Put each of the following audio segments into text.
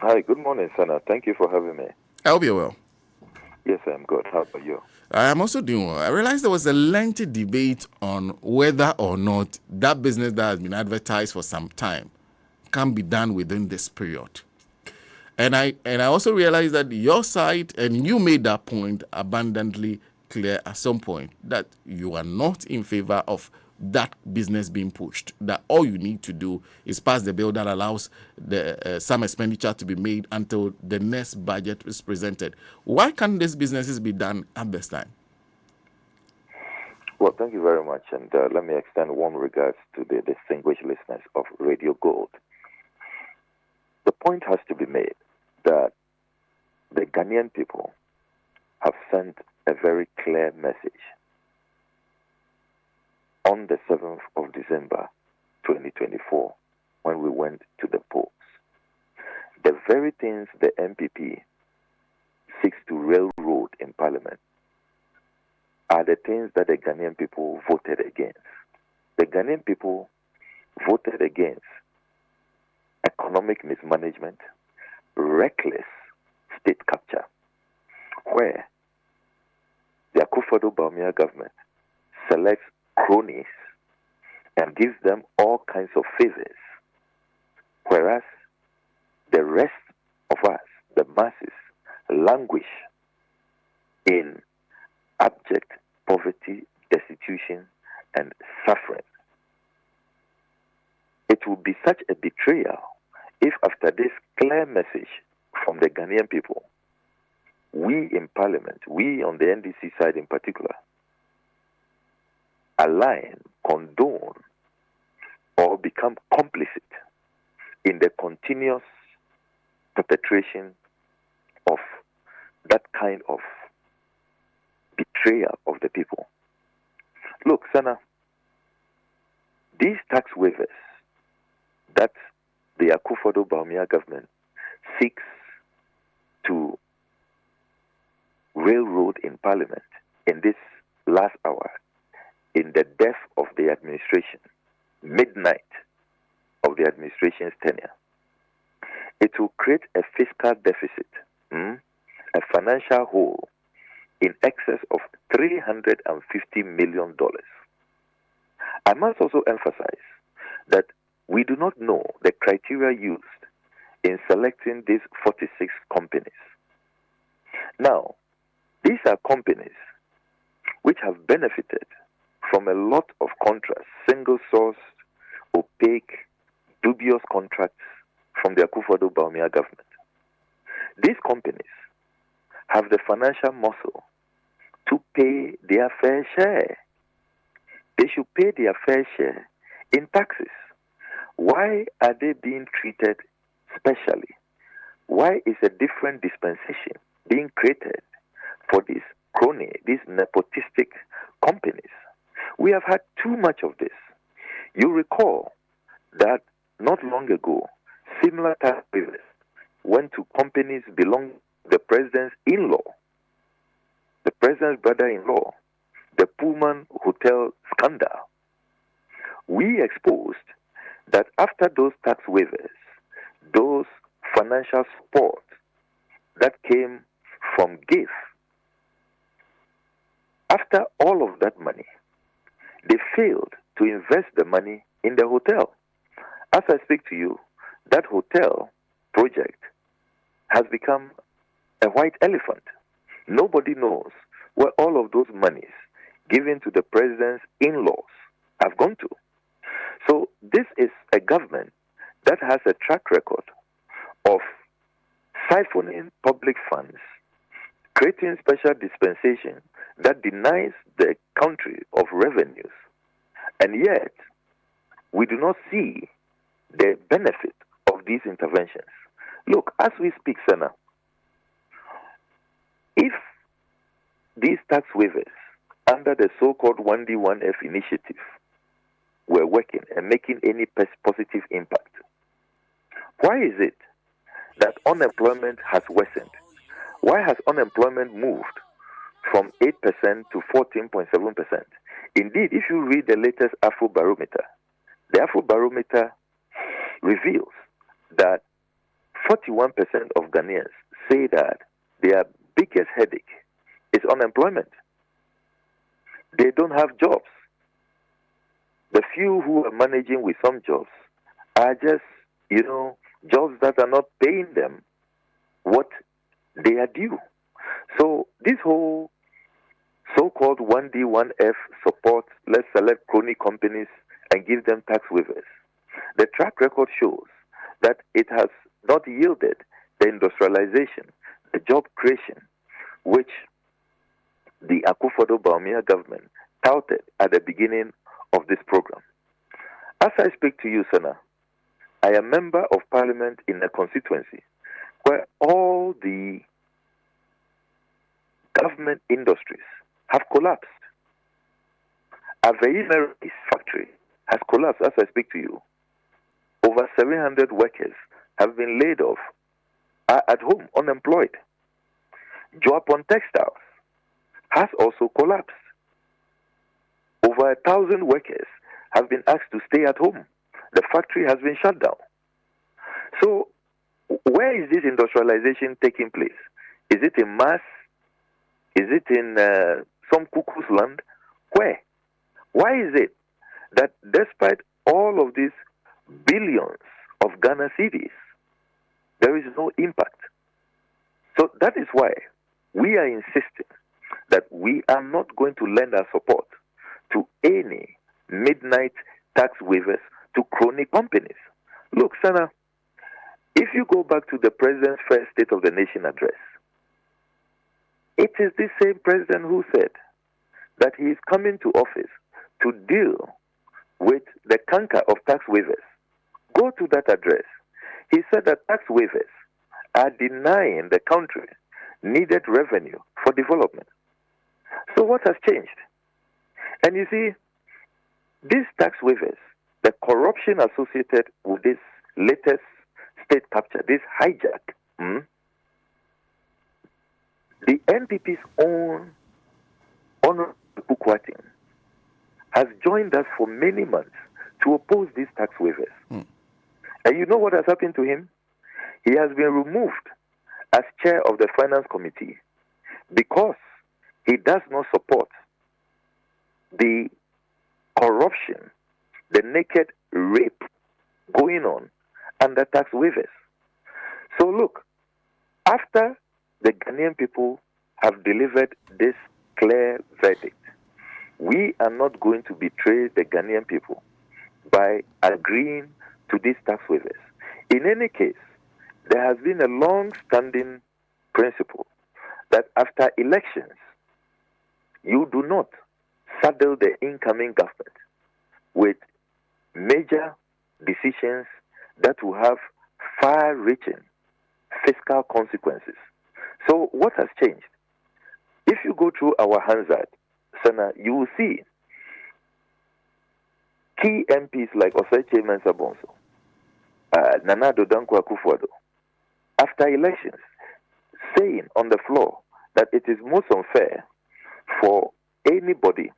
Hi, good morning, Sana. Thank you for having me. I hope you're well. Yes, I'm good. How about you? I am also doing well. I realized there was a lengthy debate on whether or not that business that has been advertised for some time can be done within this period. And I also realized that your side, and you made that point abundantly clear at some point, that you are not in favor of that business being pushed. That all you need to do is pass the bill that allows the some expenditure to be made until the next budget is presented. Why can't these businesses be done at this time? Well, thank you very much. And let me extend warm regards to the distinguished listeners of Radio Gold. The point has to be made that the Ghanaian people have sent a very clear message on the 7th of December 2024 when we went to the polls. The very things the MPP seeks to railroad in Parliament are the things that the Ghanaian people voted against. The Ghanaian people voted against economic mismanagement, reckless state capture, where the Akufo-Addo government selects cronies and gives them all kinds of favors, whereas the rest of us, the masses, languish in abject poverty, destitution, and suffering. It would be such a betrayal if, after this clear message from the Ghanaian people, we in Parliament, we on the NDC side in particular, align, condone, or become complicit in the continuous perpetration of that kind of betrayal of the people. Look, Sana, these tax waivers that the Akufo-Addo government seeks to railroad in Parliament in this last hour, in the death of the administration, midnight of the administration's tenure, it will create a fiscal deficit, a financial hole in excess of $350 million. I must also emphasize that we do not know the criteria used in selecting these 46 companies. Now, these are companies which have benefited from a lot of contracts, single-sourced, opaque, dubious contracts from the Akufo-Addo government. These companies have the financial muscle to pay their fair share. They should pay their fair share in taxes. Why are they being treated specially? Why is a different dispensation being created for these crony, these nepotistic companies? We have had too much of this. You recall that not long ago, similar tax waivers went to companies belonging to the president's in-law, the president's brother-in-law, the Pullman Hotel scandal. We exposed that after those tax waivers, those financial support that came from GIF, after all of that money, they failed to invest the money in the hotel. As I speak to you, that hotel project has become a white elephant. Nobody knows where all of those monies given to the president's in-laws have gone to. So this is a government that has a track record of siphoning public funds, creating special dispensation that denies the country of revenues, and yet we do not see the benefit of these interventions. Look, as we speak, Sana, if these tax waivers under the so-called 1D1F initiative were working and making any positive impact, why is it that unemployment has worsened? Why has unemployment moved from 8% to 14.7%? Indeed, if you read the latest Afrobarometer, the Afrobarometer reveals that 41% of Ghanaians say that their biggest headache is unemployment. They don't have jobs. The few who are managing with some jobs are just, jobs that are not paying them what they are due. So this whole so-called 1D, 1F support, let's select crony companies and give them tax waivers. The track record shows that it has not yielded the industrialization, the job creation, which the Akufo-Addo government touted at the beginning of this program. As I speak to you, Sana, I am a member of Parliament in a constituency where all the government industries have collapsed. Avery factory has collapsed as I speak to you. Over 700 workers have been laid off, are at home, unemployed. Joapon Textiles has also collapsed. Over 1,000 workers have been asked to stay at home. The factory has been shut down. So, where is this industrialization taking place? Is it in mass? Is it in some cuckoo's land? Where? Why is it that despite all of these billions of Ghana cedis, there is no impact? So that is why we are insisting that we are not going to lend our support to any midnight tax waivers to crony companies. Look, Sana, if you go back to the president's first State of the Nation address, it is this same president who said that he is coming to office to deal with the canker of tax waivers. Go to that address. He said that tax waivers are denying the country needed revenue for development. So what has changed? And you see, these tax waivers, the corruption associated with this latest state capture, this hijack, the NPP's own Honorable Bukwati has joined us for many months to oppose these tax waivers. And you know what has happened to him? He has been removed as chair of the Finance Committee because he does not support the corruption, the naked rape going on under tax waivers. So look, after the Ghanaian people have delivered this clear verdict, we are not going to betray the Ghanaian people by agreeing to these tax waivers. In any case, there has been a long-standing principle that after elections, you do not saddle the incoming government with major decisions that will have far-reaching fiscal consequences. So what has changed? If you go through our Hansard, Sana, you will see key MPs like Oseche Mensah Bonso, Nana Addo Dankwa Akufo-Addo, after elections, saying on the floor that it is most unfair for anybody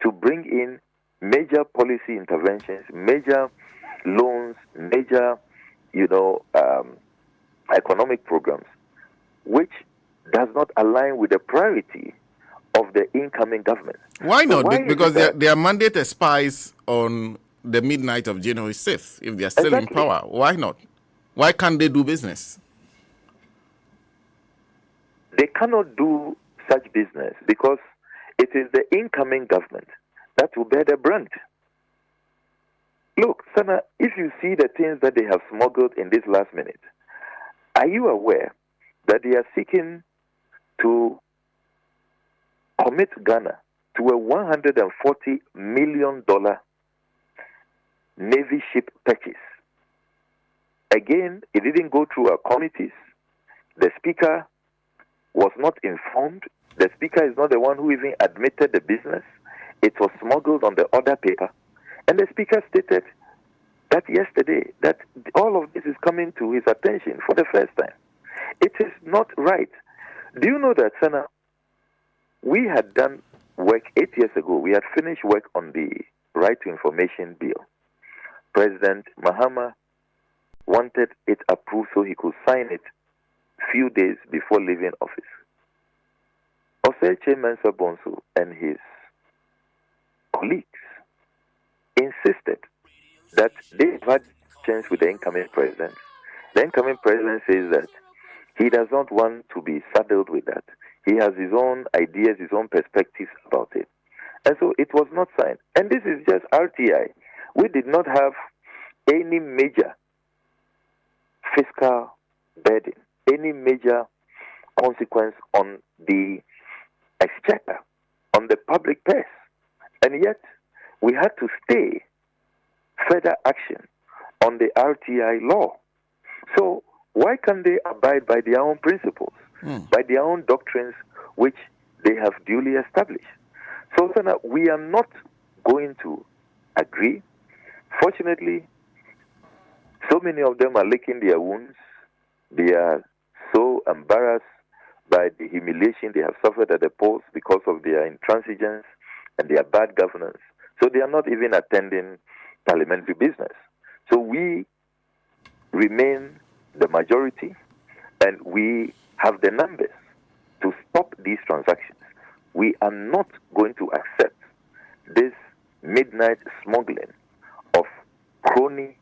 to bring in major policy interventions, major loans, major, economic programs, which does not align with the priority of the incoming government. Why So not? Because their mandate expires on the midnight of January 6th. If they are still in power, why not? Why can't they do business? They cannot do such business because it is the incoming government that will bear the brunt. Look, Sana, if you see the things that they have smuggled in this last minute, are you aware that they are seeking to commit Ghana to a $140 million Navy ship purchase? Again, it didn't go through our committees. The Speaker was not informed. The Speaker is not the one who even admitted the business. It was smuggled on the order paper. And the Speaker stated that yesterday, that all of this is coming to his attention for the first time. It is not right. Do you know that, Sana, we had done work 8 years ago. We had finished work on the Right to Information Bill. President Mahama wanted it approved so he could sign it few days before leaving office. Oseche Mensah Bonsu and his colleagues insisted that they had chance with the incoming president. The incoming president says that he does not want to be saddled with that. He has his own ideas, his own perspectives about it. And so it was not signed. And this is just RTI. We did not have any major fiscal burden, any major consequence on the exchequer, on the public purse. And yet, we had to stay further action on the RTI law. So, why can't they abide by their own principles, by their own doctrines, which they have duly established? So, Sana, we are not going to agree. Fortunately, so many of them are licking their wounds. They are so embarrassed by the humiliation they have suffered at the polls because of their intransigence and their bad governance. So they are not even attending parliamentary business. So we remain the majority, and we have the numbers to stop these transactions. We are not going to accept this midnight smuggling of crony,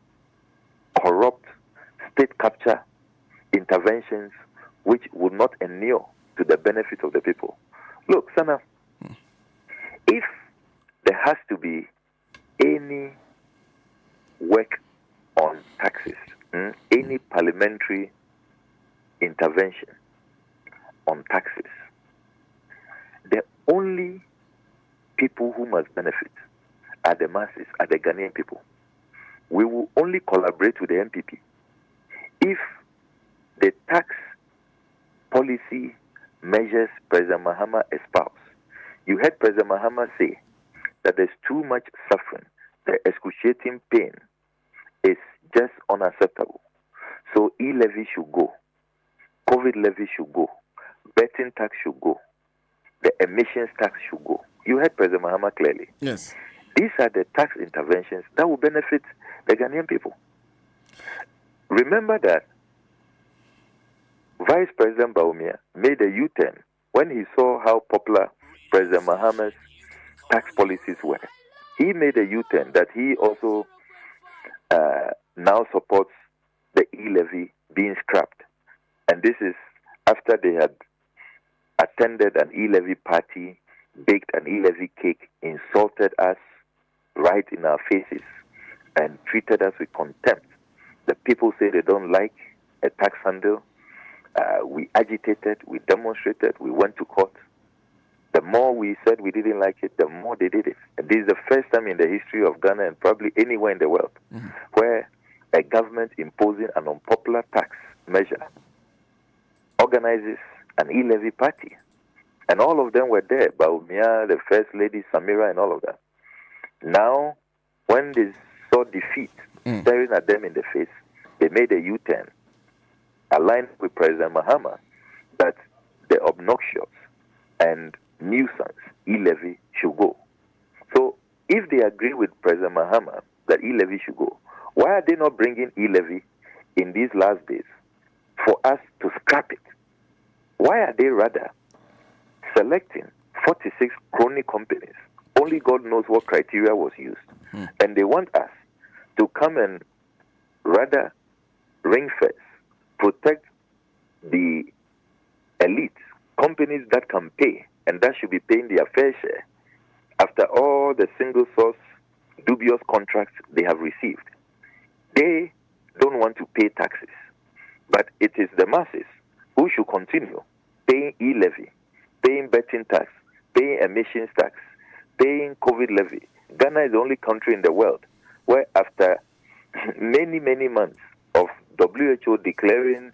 corrupt, state capture interventions which would not inure to the benefit of the people. Look, Sana, if there has to be any work on taxes, any parliamentary intervention on taxes, the only people who must benefit are the masses, are the Ghanaian people. We will only collaborate with the MPP if the tax policy measures President Mahama espoused. You heard President Mahama say that there's too much suffering. The excruciating pain is just unacceptable. So e-levy should go. COVID levy should go. Betting tax should go. The emissions tax should go. You heard President Mahama clearly. Yes. These are the tax interventions that will benefit the Ghanaian people. Remember that Vice President Bawumia made a U-turn when he saw how popular President Mahama's tax policies were. He made a U-turn that he also now supports the e-levy being scrapped. And this is after they had attended an e-levy party, baked an e-levy cake, insulted us right in our faces, and treated us with contempt. The people say they don't like a tax handle. We agitated, we demonstrated, we went to court. The more we said we didn't like it, the more they did it. And this is the first time in the history of Ghana and probably anywhere in the world where a government imposing an unpopular tax measure organizes an e-levy party. And all of them were there, Bawumia, the First Lady, Samira, and all of that. Now, when they saw defeat staring at them in the face, they made a U-turn, aligned with President Mahama, that the obnoxious and nuisance e-levy should go. So, if they agree with President Mahama that e-levy should go, why are they not bringing e-levy in these last days for us to scrap it? Why are they rather selecting 46 crony companies? Only God knows what criteria was used. And they want us to come and rather ring fence, protect the elite, companies that can pay, and that should be paying their fair share after all the single source dubious contracts they have received. They don't want to pay taxes, but it is the masses who should continue paying e-levy, paying betting tax, paying emissions tax, paying COVID levy. Ghana is the only country in the world where after many, many months of WHO declaring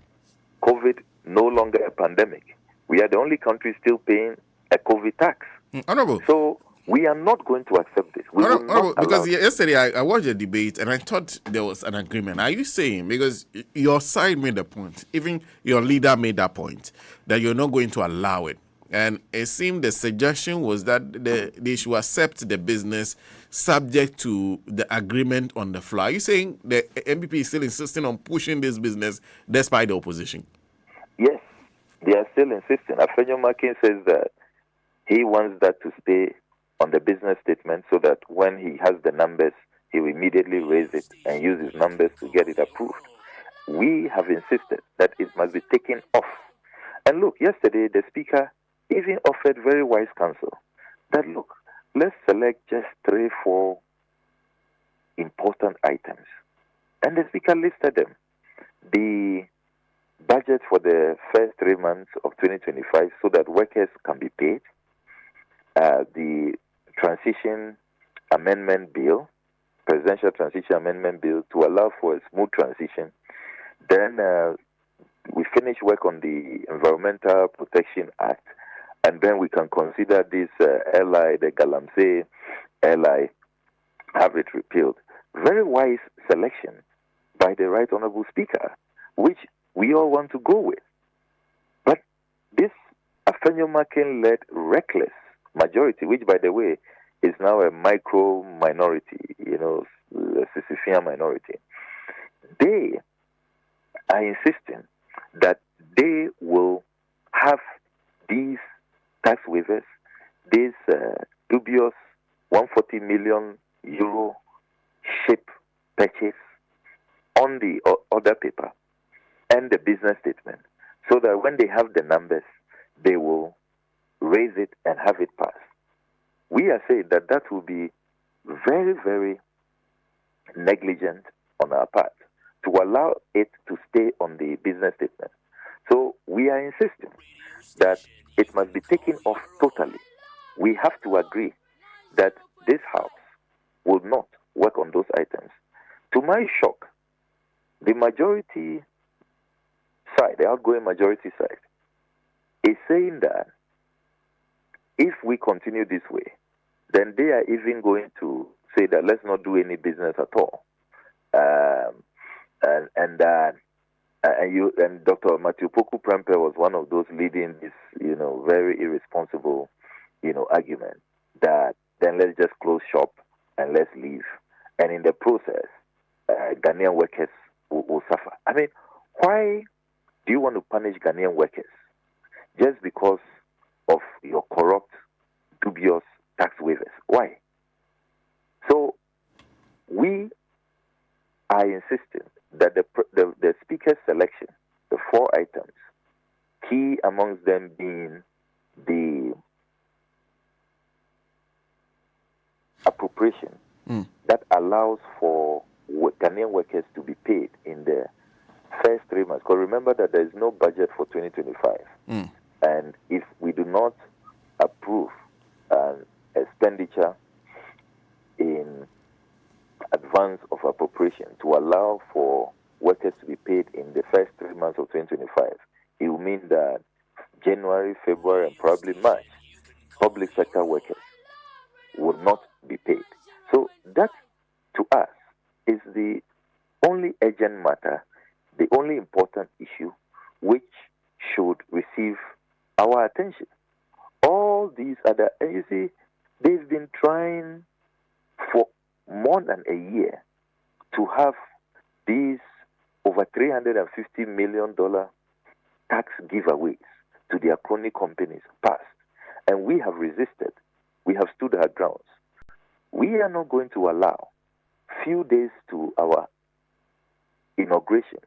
COVID no longer a pandemic, we are the only country still paying a COVID tax. Honorable. So we are not going to accept this. We will not because allow yesterday I watched the debate and I thought there was an agreement. Are you saying, because your side made the point, even your leader made that point, that you're not going to allow it? And it seemed the suggestion was that they should accept the business subject to the agreement on the floor. Are you saying the MPP is still insisting on pushing this business despite the opposition? Yes, they are still insisting. Afenyo Makin says that he wants that to stay on the business statement so that when he has the numbers, he will immediately raise it and use his numbers to get it approved. We have insisted that it must be taken off. And look, yesterday the Speaker even offered very wise counsel that, look, let's select just 3-4 important items. And the Speaker listed them. The budget for the first 3 months of 2025 so that workers can be paid. The transition amendment bill, presidential transition amendment bill to allow for a smooth transition. Then we finish work on the Environmental Protection Act, and then we can consider this LI, the Galamsey LI, have it repealed. Very wise selection by the Right Honorable Speaker, which we all want to go with. But this Afenyo Makin-led reckless majority, which, by the way, is now a micro minority, a Sisyphean minority, they are insisting that they will have these tax waivers, this dubious 140 million euro ship purchase on the order paper and the business statement, so that when they have the numbers, they will raise it and have it passed. We are saying that that will be very, very negligent on our part to allow it to stay on the business statement. So we are insisting that it must be taken off totally. We have to agree that this House will not work on those items. To my shock, the majority side, the outgoing majority side, is saying that if we continue this way, then they are even going to say that let's not do any business at all. And Dr. Matthew Poku Prempeh was one of those leading this, very irresponsible, argument that then let's just close shop and let's leave. And in the process, Ghanaian workers will suffer. I mean, why do you want to punish Ghanaian workers just because of your corrupt, dubious tax waivers? Why? So we are insisting that the Speaker's selection, the 4 items, key amongst them being the appropriation that allows for Ghanaian workers to be paid in the first 3 months. Because remember that there is no budget for 2025. And if we do not approve expenditure in advance of appropriation to allow for workers to be paid in the first 3 months of 2025, it will mean that January, February, and probably March, public sector workers will not be paid. So that, to us, is the only urgent matter, the only important issue which should receive our attention. All these other, and you see, they've been trying for more than a year to have these over $350 million tax giveaways to their crony companies passed. And we have resisted. We have stood our grounds. We are not going to allow few days to our inauguration,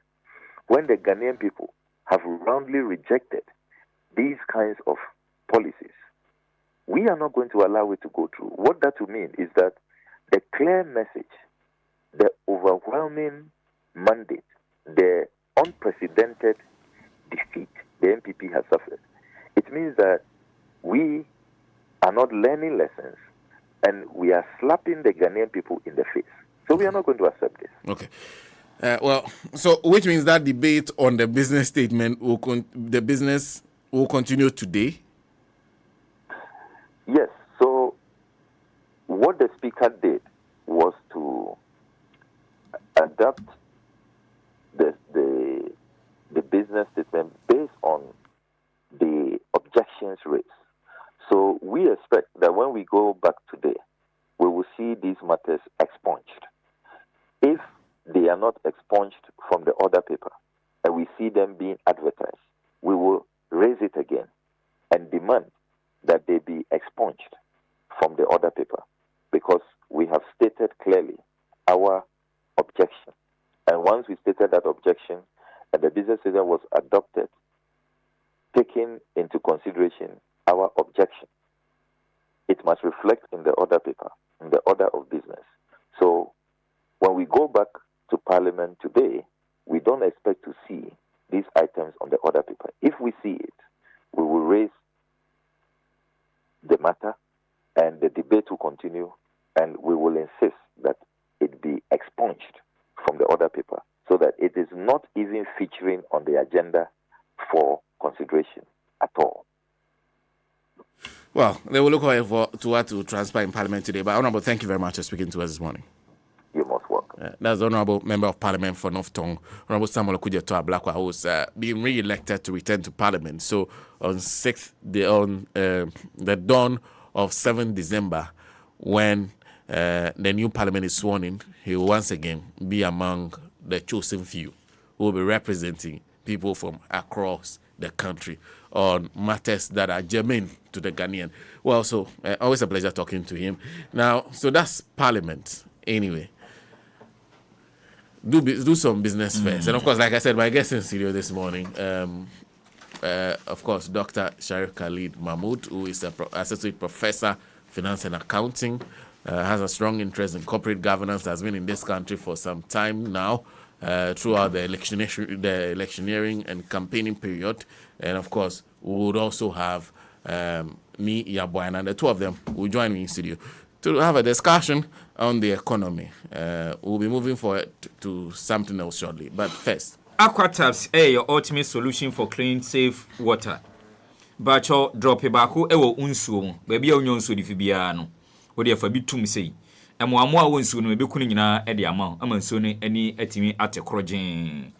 when the Ghanaian people have roundly rejected these kinds of policies, we are not going to allow it to go through. What that will mean is that the clear message, the overwhelming mandate, the unprecedented defeat the MPP has suffered, it means that we are not learning lessons and we are slapping the Ghanaian people in the face. So we are not going to accept this. Okay. So which means that debate on the business statement will continue today? Yes. So what the Speaker did was to adapt the business statement based on the objections raised. So we expect that when we go back today, we will see these matters expunged. If they are not expunged from the order paper and we see them being advertised, we will raise it again and demand that they be expunged from the order paper, because we have stated clearly our objection. And once we stated that objection and the business system was adopted, taking into consideration our objection, it must reflect in the order paper, in the order of business. So when we go back to Parliament today, we don't expect to see these items on the order paper. If we see it, we will raise the matter and the debate will continue, and we will insist that it be expunged from the order paper so that it is not even featuring on the agenda for consideration at all. Well, they will look forward to what to transpire in Parliament today. But Honourable, thank you very much for speaking to us this morning. You're most welcome. That's the Honourable Member of Parliament for North Tongue, Honourable Samuel Okudzeto Ablakwa, who's being re-elected to return to Parliament. So on the dawn of 7th December, when the new Parliament is sworn in, he will once again be among the chosen few who will be representing people from across the country on matters that are germane to the Ghanaian. Well, so always a pleasure talking to him. Now, so that's Parliament anyway. Do some business first. And of course, like I said, my guest in studio this morning, of course, Dr. Sharif Khalid Mahmood, who is an associate professor, finance and accounting, has a strong interest in corporate governance, has been in this country for some time now, throughout the electioneering and campaigning period. And of course, we would also have me, Yaboyan, and the two of them will join me in studio to have a discussion on the economy. We'll be moving forward to something else shortly. But first, Aquataps your ultimate solution for clean, safe water. Bacho drop baako ewo unsuo baabi a onyo nsuo di fibia no. Wo de fa bitum sei. Emo amo a wonsuo no be kunu nyina e de ama nsuo no ani atimi atekrogen.